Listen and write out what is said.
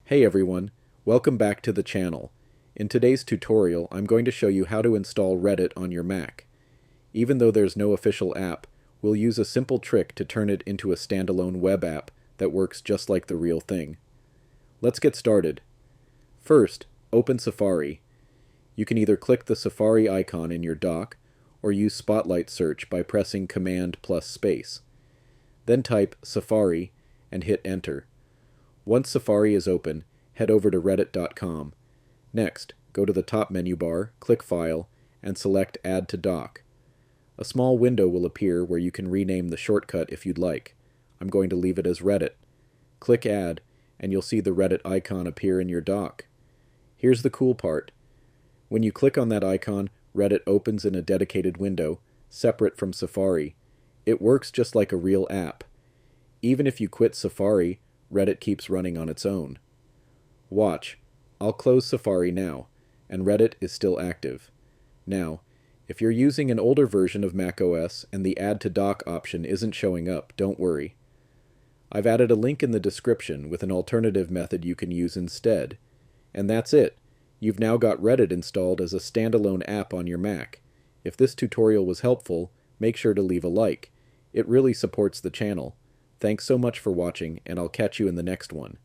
Hey everyone, welcome back to the channel. In today's tutorial, I'm going to show you how to install Reddit on your Mac. Even though there's no official app, we'll use a simple trick to turn it into a standalone web app that works just like the real thing. Let's get started. First, open Safari. You can either click the Safari icon in your dock, or use Spotlight Search by pressing Command plus space. Then type Safari and hit Enter. Once Safari is open, head over to reddit.com. Next, go to the top menu bar, click File, and select Add to Dock. A small window will appear where you can rename the shortcut if you'd like. I'm going to leave it as Reddit. Click Add, and you'll see the Reddit icon appear in your dock. Here's the cool part. When you click on that icon, Reddit opens in a dedicated window, separate from Safari. It works just like a real app. Even if you quit Safari, Reddit keeps running on its own. Watch. I'll close Safari now, and Reddit is still active. Now, if you're using an older version of macOS and the Add to Dock option isn't showing up, don't worry. I've added a link in the description with an alternative method you can use instead. And that's it. You've now got Reddit installed as a standalone app on your Mac. If this tutorial was helpful, make sure to leave a like. It really supports the channel. Thanks so much for watching, and I'll catch you in the next one.